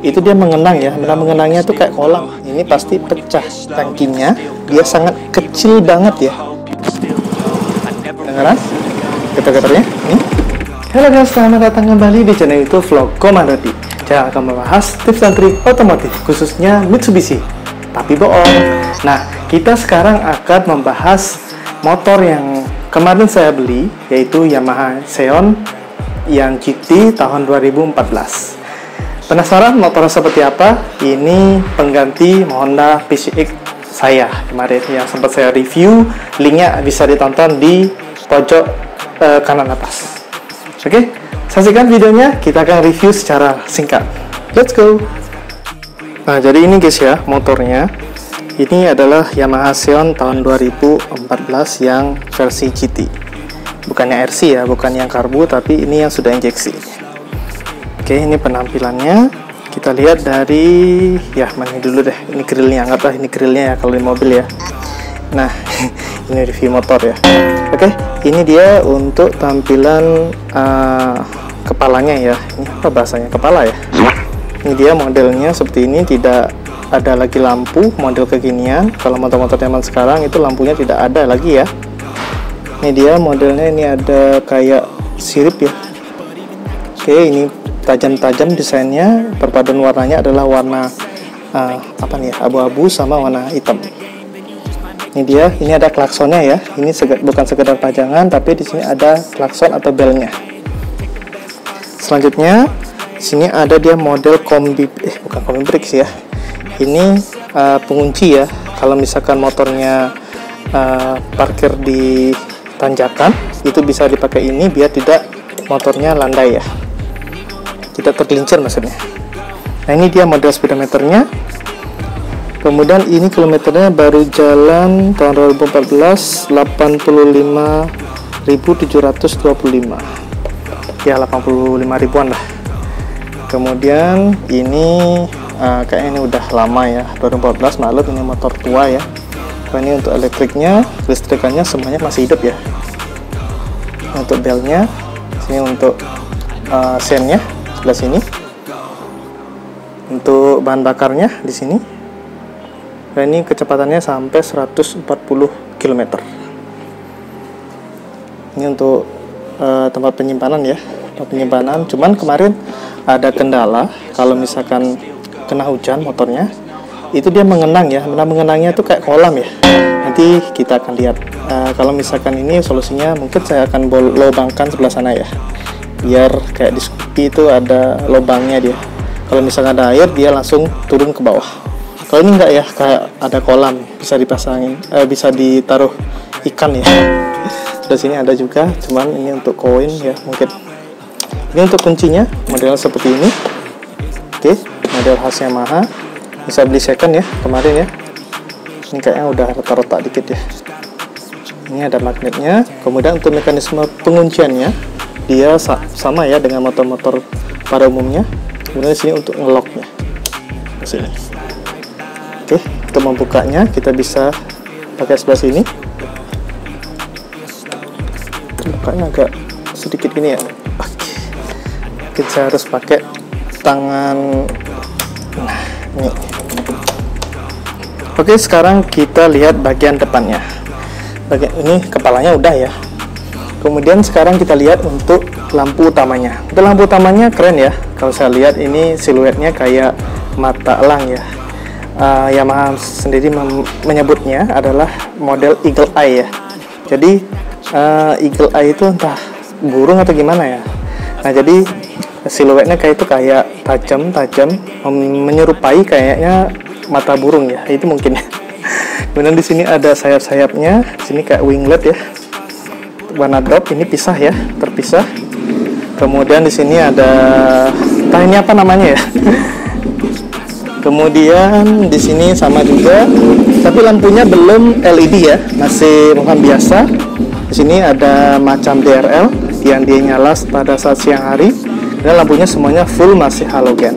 itu dia mengenang ya. Mengenangnya tuh kayak kolam. Ini pasti pecah tangkinya. Dia sangat kecil banget ya. Dengaran? Getar-getarnya. Ini. Halo guys, selamat datang kembali di channel YouTube Vlog Komandoti. Saya akan membahas tips dan trik otomotif, khususnya Mitsubishi. Tapi bohong. Nah, kita sekarang akan membahas motor yang kemarin saya beli, yaitu Yamaha Xeon yang GT tahun 2014. Penasaran motornya seperti apa? Ini pengganti Honda PCX saya kemarin yang sempat saya review. Linknya bisa ditonton di pojok kanan atas. Oke, saksikan videonya. Kita akan review secara singkat. Let's go. Nah, jadi ini guys ya motornya. Ini adalah Yamaha Xeon tahun 2014 yang versi GT. Bukannya RC ya, bukan yang karbu, tapi ini yang sudah injeksi. Oke, ini penampilannya. Kita lihat dari mana dulu deh. Ini grillnya, anggaplah ini grillnya ya kalau di mobil ya. Nah, ini review motor ya. Oke, ini dia untuk tampilan kepalanya ya. Ini apa bahasanya? Kepala ya. Ini dia modelnya seperti ini, tidak ada lagi lampu model kekinian. Kalau motor-motor zaman sekarang itu lampunya tidak ada lagi ya. Ini dia modelnya, ini ada kayak sirip ya. Oke, ini tajam-tajam desainnya. Perpaduan warnanya adalah warna abu-abu sama warna hitam. Ini dia, ini ada klaksonnya ya. Ini bukan sekedar pajangan, tapi di sini ada klakson atau belnya. Selanjutnya, di sini ada dia model bukan kombi brake ya. Ini pengunci ya. Kalau misalkan motornya parkir di tanjakan, itu bisa dipakai ini biar tidak motornya landai ya. Tidak tergelincir maksudnya. Nah, ini dia model speedometernya. Kemudian ini kilometernya baru jalan tahun 2014 85.725. Ya 85 ribuan lah. Kemudian ini kayaknya ini udah lama ya, 2014, maklum ini motor tua ya. Ini untuk elektriknya, listrikannya semuanya masih hidup ya. Untuk belnya, sini untuk sennya sebelah sini. Untuk bahan bakarnya di sini. Dan ini kecepatannya sampai 140 km. Ini untuk tempat penyimpanan ya, tempat penyimpanan. Cuman kemarin ada kendala, kalau misalkan kena hujan motornya, itu dia mengenang ya. Mengenangnya itu kayak kolam ya. Nanti kita akan lihat. Kalau misalkan ini solusinya, mungkin saya akan lubangkan sebelah sana ya, biar kayak di Scoopy itu ada lubangnya dia. Kalau misalkan ada air, dia langsung turun ke bawah. Kalau ini enggak ya, kayak ada kolam, bisa dipasangin, bisa ditaruh ikan ya. Di sini ada juga, cuman ini untuk koin ya mungkin. Ini untuk kuncinya, modelnya seperti ini. Oke, model khas Yamaha. Bisa beli second ya, kemarin ya. Ini kayaknya udah retak-retak dikit ya. Ini ada magnetnya. Kemudian untuk mekanisme pengunciannya, dia sama ya dengan motor-motor pada umumnya. Kemudian di sini untuk ngeloknya, di sini. Oke, untuk membukanya kita bisa pakai sebelah sini. Bukanya agak sedikit gini ya. Oke, kita harus pakai tangan. Nah, ini. Oke, sekarang kita lihat bagian depannya. Bagian ini kepalanya udah ya. Kemudian sekarang kita lihat untuk lampu utamanya. Untuk lampu utamanya keren ya. Kalau saya lihat ini siluetnya kayak mata elang ya. Yamaha sendiri menyebutnya adalah model Eagle Eye ya. Jadi Eagle Eye itu entah burung atau gimana ya. Nah, jadi siluetnya kayak itu kayak tajam menyerupai kayaknya mata burung ya. Itu mungkin. Kemudian di sini ada sayap-sayapnya. Di sini kayak winglet ya. Warna drop ini pisah ya, terpisah. Kemudian di sini ada ini apa namanya ya? Kemudian di sini sama juga, tapi lampunya belum LED ya, masih bukan biasa. Di sini ada macam DRL yang dia nyala pada saat siang hari, dan lampunya semuanya full masih halogen.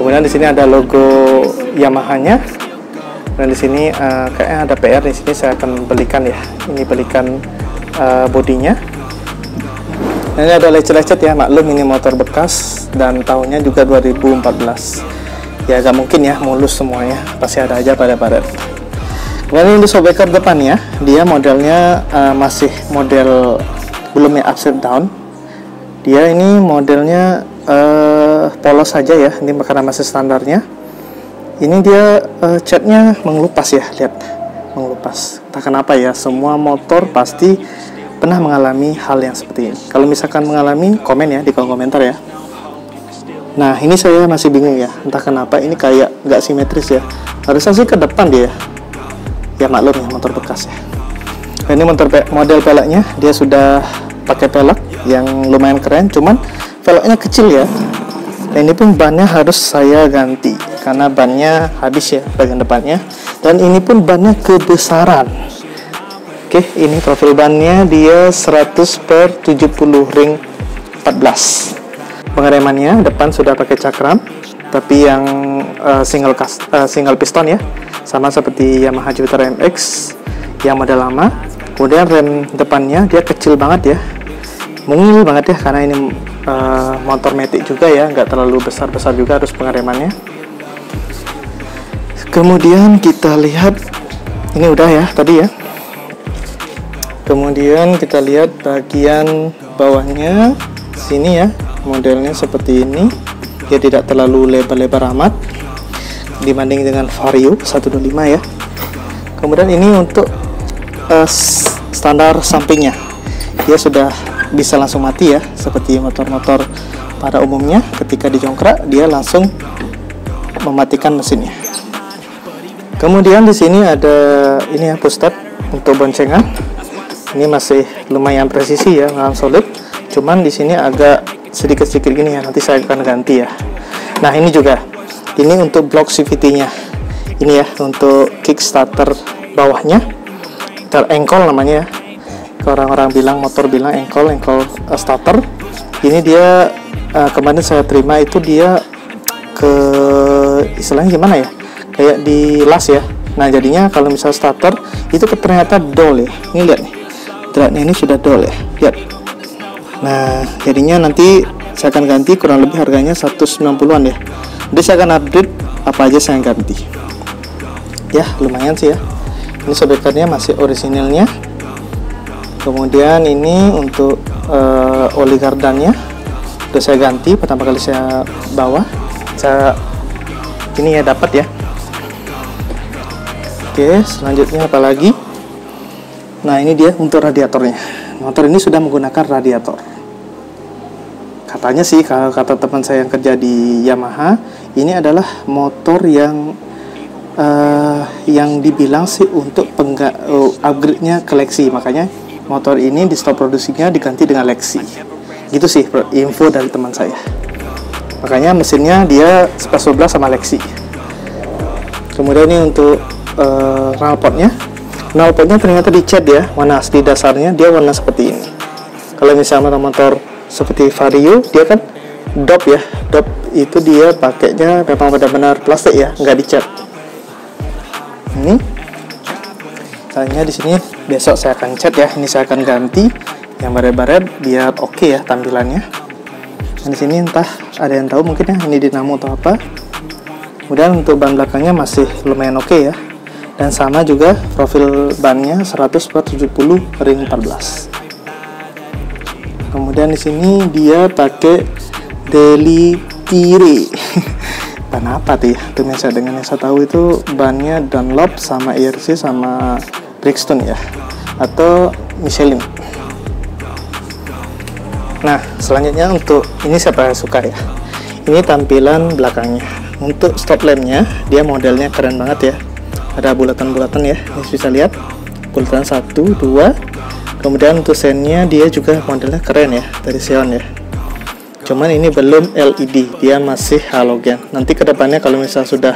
Kemudian di sini ada logo Yamaha-nya, dan di sini kayaknya ada PR di sini, saya akan belikan ya. Ini belikan bodinya. Ini ada lecet-lecet ya, maklum ini motor bekas dan tahunnya juga 2014. Ya gak mungkin ya mulus semuanya, pasti ada aja pada baret. Kemudian untuk shockbreaker depannya, dia modelnya masih model belum ya upside down. Dia ini modelnya polos saja ya, ini karena masih standarnya. Ini dia catnya mengelupas ya, lihat mengelupas. Entah kenapa ya, semua motor pasti pernah mengalami hal yang seperti ini. Kalau misalkan mengalami, komen ya di kolom komentar ya. Nah ini saya masih bingung ya, entah kenapa ini kayak nggak simetris ya. Harusnya sih ke depan dia. Ya maklum ya, motor bekas ya. Nah, ini model peleknya, dia sudah pakai pelek yang lumayan keren, cuman velgnya kecil ya. Dan ini pun bannya harus saya ganti karena bannya habis ya bagian depannya. Dan ini pun bannya kebesaran. Oke, ini profil bannya dia 100/70 ring 14. Pengeremannya depan sudah pakai cakram, tapi yang single piston ya, sama seperti Yamaha Jupiter MX yang model lama. Kemudian rem depannya dia kecil banget ya, mungil banget ya, karena ini motor matic juga ya, nggak terlalu besar-besar juga harus pengeremannya. Kemudian kita lihat, ini udah ya tadi ya. Kemudian kita lihat bagian bawahnya sini ya, modelnya seperti ini. Dia tidak terlalu lebar-lebar amat dibanding dengan Vario 125 ya. Kemudian ini untuk standar sampingnya, dia sudah bisa langsung mati ya, seperti motor-motor pada umumnya. Ketika dijongkrak dia langsung mematikan mesinnya. Kemudian di sini ada ini ya, push tab untuk boncengan. Ini masih lumayan presisi ya, solid. Cuman di sini agak sedikit-sedikit gini ya, nanti saya akan ganti ya. Nah ini juga, ini untuk blok CVT-nya. Ini ya untuk kickstarter bawahnya, engkol namanya ya. Orang-orang bilang, motor bilang engkol starter. Ini dia kemarin saya terima itu dia ke istilahnya gimana ya, kayak di las ya. Nah jadinya kalau misal starter itu ternyata dol ya. Ini lihat nih, dratnya ini sudah dol ya, lihat. Nah jadinya nanti saya akan ganti, kurang lebih harganya 190-an ya. Jadi saya akan update apa aja saya ganti ya, lumayan sih ya. Ini shockbreakernya masih orisinilnya. Kemudian ini untuk oli gardannya udah saya ganti pertama kali saya bawa. Saya ini ya dapat ya. Oke, selanjutnya apa lagi? Nah ini dia untuk radiatornya. Motor ini sudah menggunakan radiator. Katanya sih, kalau kata teman saya yang kerja di Yamaha, ini adalah motor yang dibilang sih untuk upgrade-nya ke Lexi. Makanya motor ini di stop produksinya diganti dengan Lexi. Gitu sih info dari teman saya. Makanya mesinnya dia 11 sama Lexi. Kemudian ini untuk knalpotnya. Knalpotnya ternyata dicat ya, warna asli dasarnya dia warna seperti ini. Kalau misalnya motor seperti Vario, dia kan dop ya, dop itu dia pakainya memang benar-benar plastik ya, nggak dicat. Ini kayaknya di sini besok saya akan cat ya, ini saya akan ganti yang baret-baret biar oke ya tampilannya. Dan di sini entah ada yang tahu mungkin ya ini dinamo atau apa. Kemudian untuk ban belakangnya masih lumayan oke ya. Dan sama juga profil bannya 100/70 ring 14. Kemudian di sini dia pakai Delitire. Ban apa tuh ya? Itu yang saya dengar, yang saya tahu itu bannya Dunlop sama IRC sama Bridgestone ya, atau Michelin. Nah selanjutnya untuk ini siapa yang suka ya, ini tampilan belakangnya. Untuk stop lampnya dia modelnya keren banget ya, ada bulatan-bulatan ya, ini bisa lihat bulatan 1, 2. Kemudian untuk sennya dia juga modelnya keren ya, dari Xeon ya. Cuman ini belum LED, dia masih halogen. Nanti kedepannya kalau misal sudah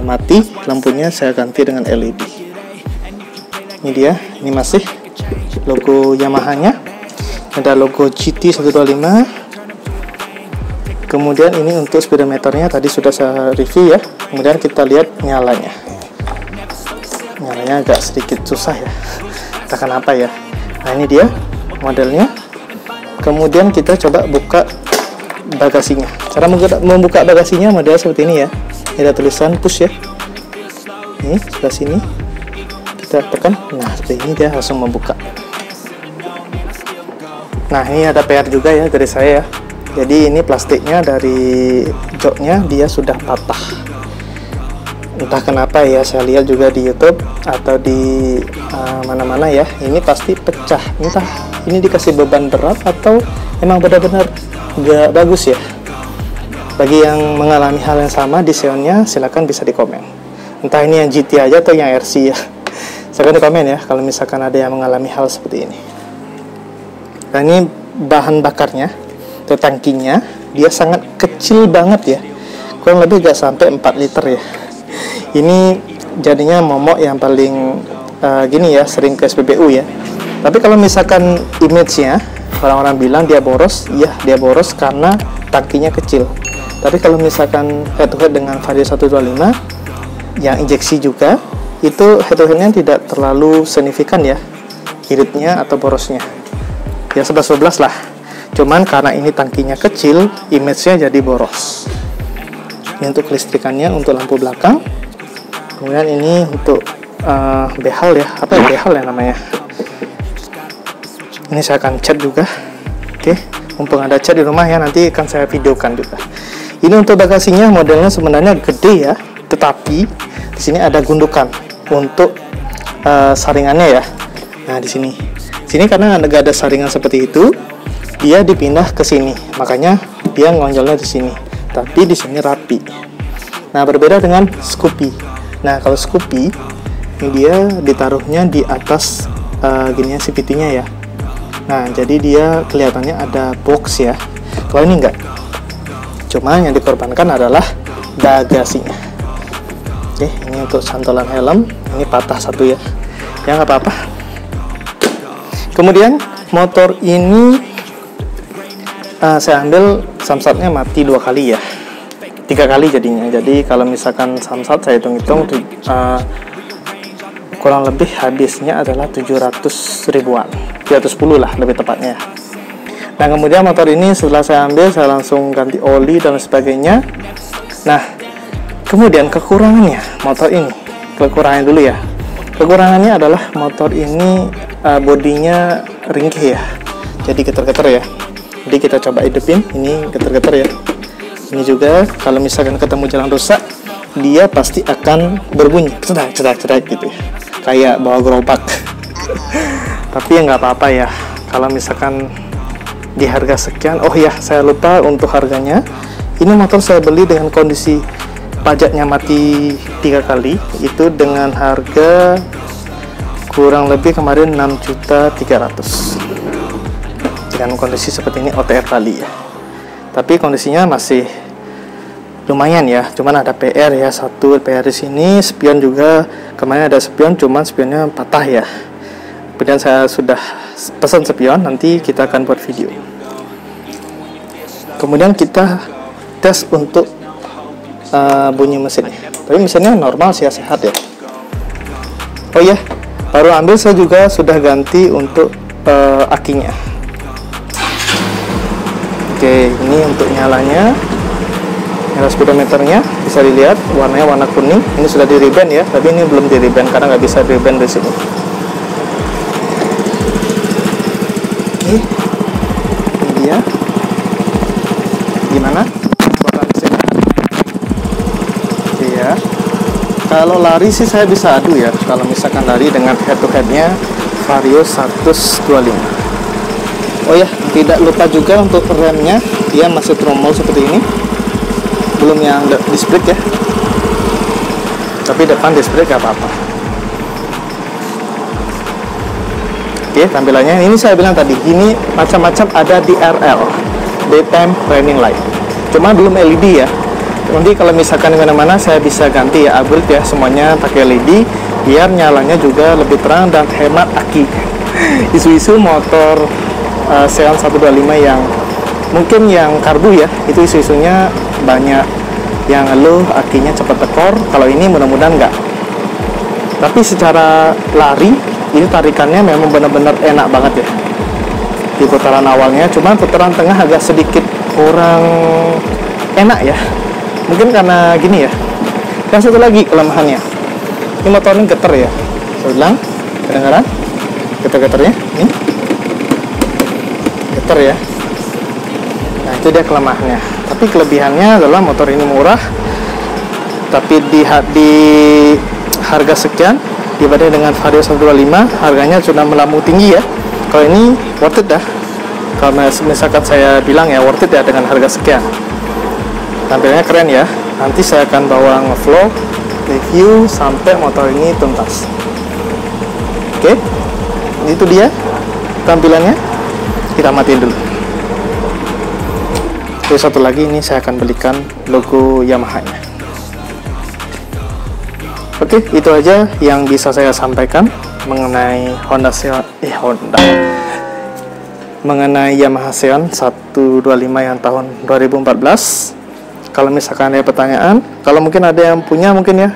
mati lampunya saya ganti dengan LED. Ini dia, ini masih logo Yamaha-nya, ada logo GT125. Kemudian ini untuk speedometernya tadi sudah saya review ya. Kemudian kita lihat nyalanya agak sedikit susah ya, entah kenapa ya. Nah ini dia modelnya. Kemudian kita coba buka bagasinya. Cara membuka bagasinya model seperti ini ya. Ini ada tulisan push ya. Ini sebelah sini kita tekan, nah seperti ini dia langsung membuka. Nah ini ada PR juga ya dari saya ya. Jadi ini plastiknya dari joknya dia sudah patah. Entah kenapa ya, saya lihat juga di YouTube atau di mana-mana ya, ini pasti pecah. Entah ini dikasih beban berat atau emang benar-benar gak bagus ya. Bagi yang mengalami hal yang sama di Xeonnya, silahkan bisa di komen. Entah ini yang GT aja atau yang RC ya. Silahkan di komen ya kalau misalkan ada yang mengalami hal seperti ini. Nah ini bahan bakarnya atau tangkinya, dia sangat kecil banget ya, kurang lebih gak sampai 4 liter ya. Ini jadinya momok yang paling gini ya, sering ke SPBU ya. Tapi kalau misalkan image-nya, orang-orang bilang dia boros, ya dia boros karena tangkinya kecil. Tapi kalau misalkan head to head dengan Vario 125 yang injeksi juga, itu head to head-nya tidak terlalu signifikan ya, iritnya atau borosnya. Ya 11-12 lah. Cuman karena ini tangkinya kecil, image-nya jadi boros. Ini untuk kelistrikannya, untuk lampu belakang. Kemudian ini untuk behal ya, apa ya behal ya namanya. Ini saya akan cat juga. Oke, mumpung ada cat di rumah ya, nanti akan saya videokan juga. Ini untuk bagasinya, modelnya sebenarnya gede ya, tetapi di sini ada gundukan untuk saringannya ya. Nah di sini karena nggak ada saringan seperti itu, dia dipindah ke sini, makanya dia ngonjolnya di sini. Tapi di sini rapi. Nah berbeda dengan Scoopy. Nah kalau Scoopy ini dia ditaruhnya di atas gininya CVT-nya ya. Nah jadi dia kelihatannya ada box ya. Kalau ini enggak. Cuma yang dikorbankan adalah bagasinya. Oke, ini untuk cantolan helm. Ini patah satu ya. Ya nggak apa-apa. Kemudian motor ini saya ambil samsatnya mati 2 kali ya. 3 kali jadinya. Jadi kalau misalkan samsat saya hitung-hitung kurang lebih habisnya adalah 700 ribuan, 710 lah lebih tepatnya. Nah kemudian motor ini setelah saya ambil, saya langsung ganti oli dan sebagainya. Nah kemudian kekurangannya motor ini, kekurangan dulu ya. Kekurangannya adalah motor ini bodinya ringkih ya, jadi getar-getar ya. Jadi kita coba hidupin, ini getar-getar ya. Ini juga kalau misalkan ketemu jalan rusak, dia pasti akan berbunyi cedak gitu ya, kayak bawa gerobak. Tapi ya nggak apa-apa ya, kalau misalkan di harga sekian. Oh ya, saya lupa untuk harganya. Ini motor saya beli dengan kondisi pajaknya mati 3 kali, itu dengan harga kurang lebih kemarin 6.300.000 dengan kondisi seperti ini, OTR Bali ya. Tapi kondisinya masih lumayan ya, cuman ada PR ya, satu PR di sini, spion juga kemarin ada spion, cuman spionnya patah ya. Kemudian saya sudah pesan spion, nanti kita akan buat video. Kemudian kita tes untuk bunyi mesinnya. Tapi mesinnya normal sih ya, sehat ya. Oh ya, baru ambil saya juga sudah ganti untuk akinya. Oke, ini untuk nyalanya, nyala speedometernya bisa dilihat warnanya warna kuning. Ini sudah di ribbon ya, tapi ini belum di ribbon karena nggak bisa di ribbon di sini. Oke, ini dia. Gimana? Suara mesinnya? Iya. Kalau lari sih saya bisa adu ya. Kalau misalkan lari dengan head to headnya Vario 125. Oh ya, tidak lupa juga untuk remnya, dia masih tromol seperti ini, belum yang disc brake ya, tapi depan disc brake gak apa-apa. Oke, tampilannya ini saya bilang tadi, ini macam-macam ada di RL, daytime running light, cuma belum LED ya. Nanti kalau misalkan mana-mana saya bisa ganti ya, upgrade ya, semuanya pakai LED, biar nyalanya juga lebih terang dan hemat aki. Isu-isu motor Xeon 125 yang mungkin yang karbu ya, itu isu-isunya banyak yang ngeluh akinya cepat tekor. Kalau ini mudah-mudahan enggak. Tapi secara lari ini tarikannya memang benar-benar enak banget ya di putaran awalnya, cuma putaran tengah agak sedikit kurang enak ya, mungkin karena gini ya. Dan satu lagi kelemahannya, ini motor ini getar ya, saya bilang kedengaran getar-getarnya, ini getar ya. Nah itu dia kelemahannya. Tapi kelebihannya adalah motor ini murah, tapi di harga sekian dibanding dengan Vario 125 harganya sudah melambung tinggi ya. Kalau ini worth it dah. Kalau misalkan saya bilang ya worth it ya dengan harga sekian. Tampilnya keren ya. Nanti saya akan bawa ngevlog review sampai motor ini tuntas. Oke, itu dia tampilannya. Kita matiin dulu. Terus satu lagi ini saya akan belikan logo Yamaha-nya. Oke, itu aja yang bisa saya sampaikan mengenai mengenai Yamaha Xeon 125 yang tahun 2014. Kalau misalkan ada pertanyaan, kalau mungkin ada yang punya mungkin ya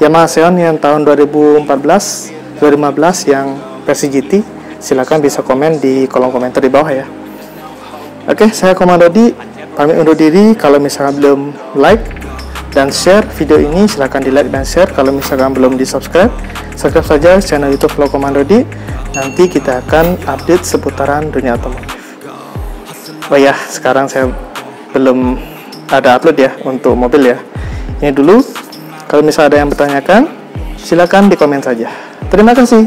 Yamaha Xeon yang tahun 2014, 2015 yang versi GT, silakan bisa komen di kolom komentar di bawah ya. Oke, saya Komandodi pamit undur diri. Kalau misalkan belum like dan share video ini, silahkan di like dan share. Kalau misalkan belum di subscribe saja channel YouTube Vlog Komandodi. Nanti kita akan update seputaran dunia otomotif. Oh ya, sekarang saya belum ada upload ya untuk mobil ya. Ini dulu. Kalau misalnya ada yang bertanyakan, silakan di komen saja. Terima kasih.